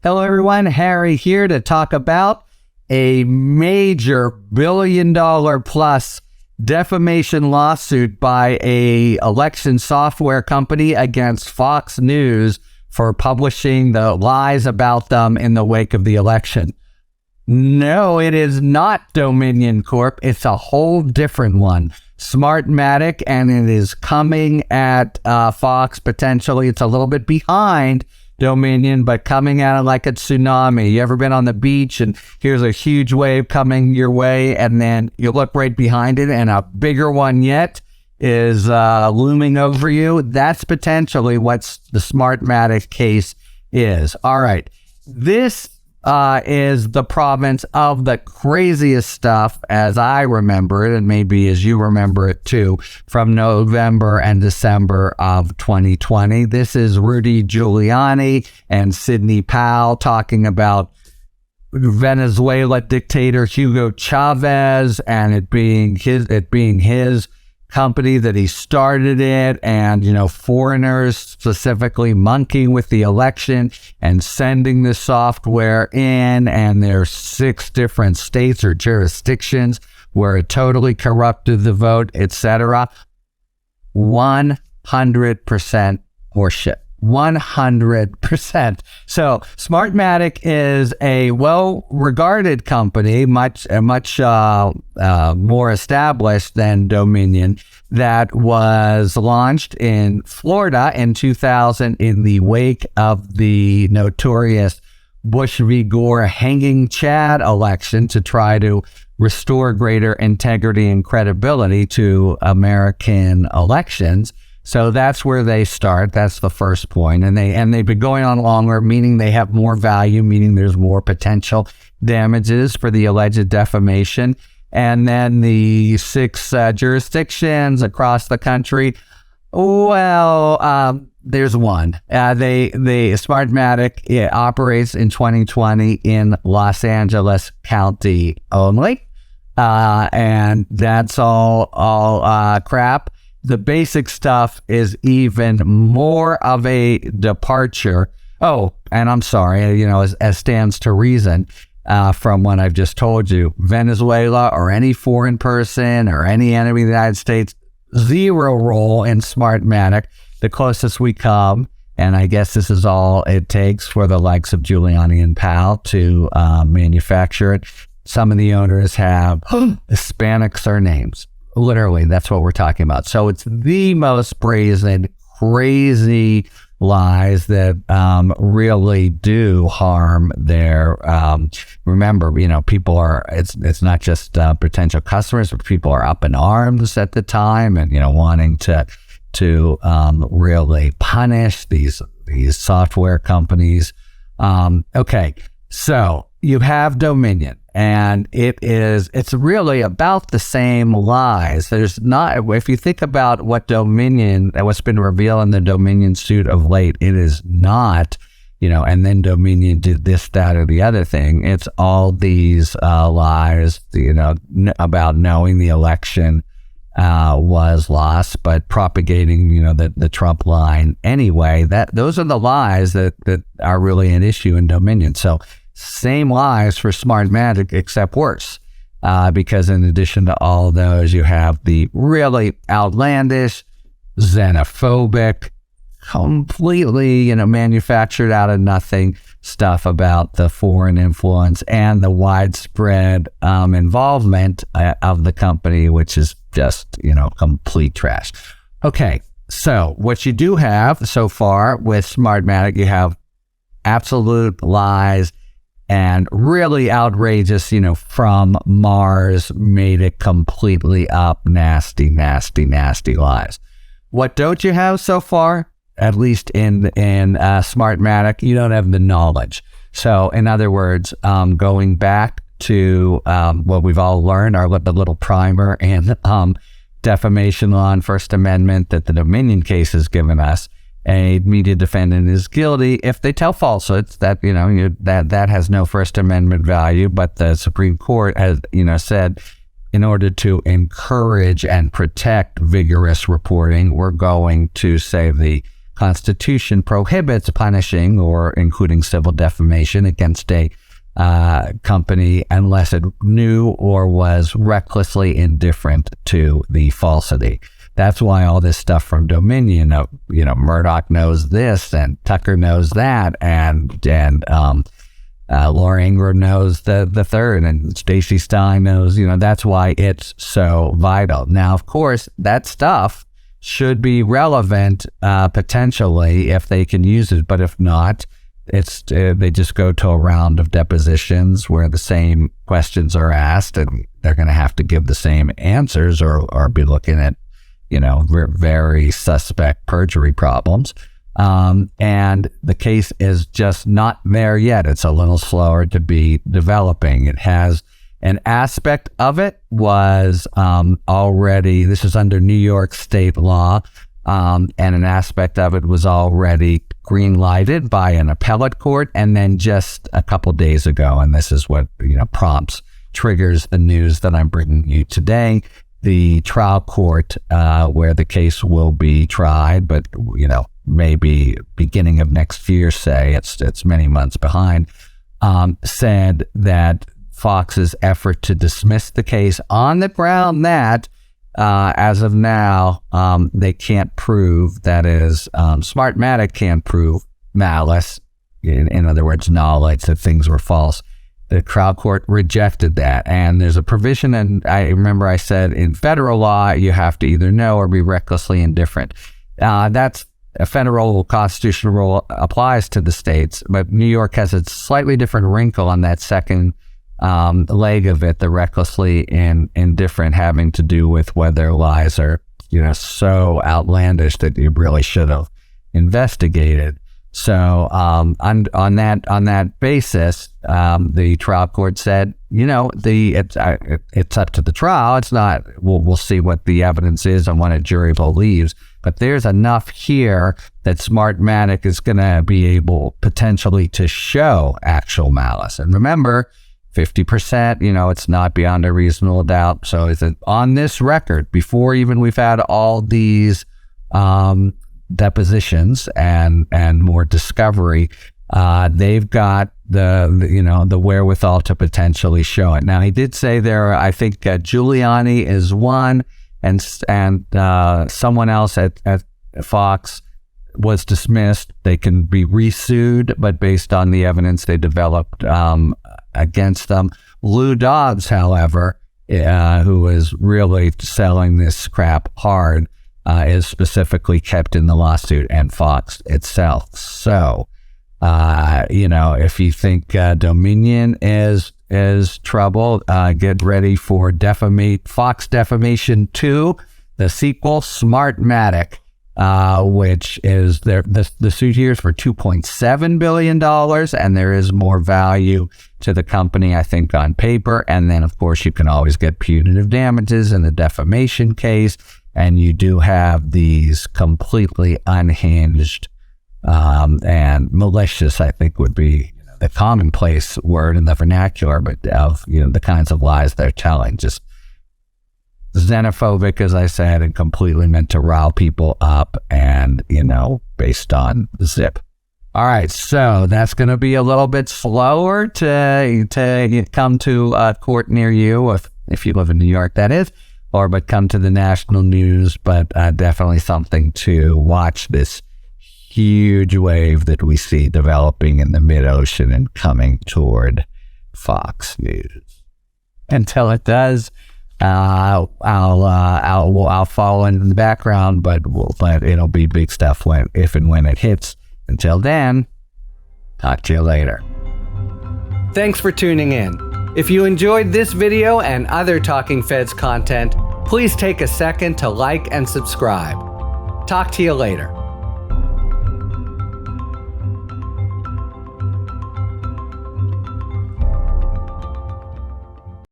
Hello, everyone. Harry here to talk about a major billion-dollar-plus defamation lawsuit by a election software company against Fox News for publishing the lies about them in the wake of the election. No, it is not Dominion Corp. It's a whole different one. Smartmatic, and it is coming at Fox potentially. It's a little bit behind Dominion, but coming at it like a tsunami. You ever been on the beach and here's a huge wave coming your way, and then you look right behind it and a bigger one yet is looming over you? That's potentially what the Smartmatic case is. All right. This is the province of the craziest stuff as I remember it, and maybe as you remember it too, from November and December of 2020. This is Rudy Giuliani and Sidney Powell talking about Venezuela dictator Hugo Chavez and it being his company that he started it, and foreigners specifically monkeying with the election and sending the software in, and there's 6 different states or jurisdictions where it totally corrupted the vote, etc. 100% horseshit. 100%. So Smartmatic is a well-regarded company, much more established than Dominion, that was launched in Florida in 2000 in the wake of the notorious Bush v. Gore hanging Chad election to try to restore greater integrity and credibility to American elections. So that's where they start. That's the first point. And they've been going on longer, meaning they have more value, meaning there's more potential damages for the alleged defamation. And then the 6 jurisdictions across the country. Well, there's one. Smartmatic operates in 2020 in Los Angeles County only. And that's all crap. The basic stuff is even more of a departure. Oh, and I'm sorry, as stands to reason from what I've just told you, Venezuela or any foreign person or any enemy of the United States, 0 role in Smartmatic. The closest we come, and I guess this is all it takes for the likes of Giuliani and Powell to manufacture it. Some of the owners have Hispanic surnames. Literally, that's what we're talking about. So it's the most brazen, crazy lies that really do harm their, remember, people are, it's not just potential customers, but people are up in arms at the time and, wanting to really punish these software companies. Okay, so you have Dominion. And it's really about the same lies. There's not, if you think about what Dominion, what's been revealed in the Dominion suit of late, it is not, and then Dominion did this, that, or the other thing. It's all these lies, about knowing the election was lost, but propagating, the Trump line anyway. Those are the lies that are really an issue in Dominion. So same lies for Smartmatic, except worse, because in addition to all of those, you have the really outlandish, xenophobic, completely, manufactured out of nothing stuff about the foreign influence and the widespread involvement of the company, which is just, complete trash. Okay, so what you do have so far with Smartmatic, you have absolute lies and really outrageous, from Mars, made it completely up, nasty, nasty, nasty lies. What don't you have so far? At least in Smartmatic, you don't have the knowledge. So in other words, going back to what we've all learned, the little primer and defamation law and First Amendment that the Dominion case has given us, a media defendant is guilty if they tell falsehoods. That that has no First Amendment value. But the Supreme Court has said, in order to encourage and protect vigorous reporting, we're going to say the Constitution prohibits punishing or including civil defamation against a company unless it knew or was recklessly indifferent to the falsity. That's why all this stuff from Dominion of, Murdoch knows this and Tucker knows that and Laura Ingraham knows the third and Stacey Stein knows, that's why it's so vital. Now, of course, that stuff should be relevant potentially if they can use it, but if not, they just go to a round of depositions where the same questions are asked and they're going to have to give the same answers or be looking at, very suspect perjury problems. And the case is just not there yet. It's a little slower to be developing. It has an aspect of it was already, this is under New York state law, and an aspect of it was already green-lighted by an appellate court, and then just a couple days ago, and this is what triggers the news that I'm bringing you today, the trial court where the case will be tried, but maybe beginning of next year, say it's many months behind, said that Fox's effort to dismiss the case on the ground that as of now, they can't prove, that is, Smartmatic can't prove malice, in other words, knowledge that things were false. The trial court rejected that. And there's a provision, and I remember I said in federal law, you have to either know or be recklessly indifferent. That's a federal constitutional rule applies to the states, but New York has a slightly different wrinkle on that second leg of it, the recklessly indifferent, having to do with whether lies are, so outlandish that you really should have investigated. So on that basis, the trial court said, it's up to the trial. It's not. We'll see what the evidence is and what a jury believes. But there's enough here that Smartmatic is going to be able potentially to show actual malice. And remember, 50%, it's not beyond a reasonable doubt. So is it on this record, before even we've had all these depositions and more discovery, they've got the wherewithal to potentially show it. Now, he did say there, I think Giuliani is one, and someone else at Fox was dismissed. They can be resued, but based on the evidence they developed against them. Lou Dobbs, however, who is really selling this crap hard, is specifically kept in the lawsuit, and Fox itself. So, if you think Dominion is trouble, get ready for Fox Defamation 2, the sequel, Smartmatic, which is the suit here is for $2.7 billion, and there is more value to the company, I think, on paper. And then, of course, you can always get punitive damages in the defamation case. And you do have these completely unhinged and malicious, I think would be the commonplace word in the vernacular, but of the kinds of lies they're telling, just xenophobic, as I said, and completely meant to rile people up, and based on the zip. All right, so that's going to be a little bit slower to come to a court near you, if you live in New York, that is. But come to the national news, but definitely something to watch, this huge wave that we see developing in the mid-ocean and coming toward Fox News. Until it does, I'll follow in the background, but it'll be big stuff if and when it hits. Until then, talk to you later. Thanks for tuning in. If you enjoyed this video and other Talking Feds content, please take a second to like and subscribe. Talk to you later.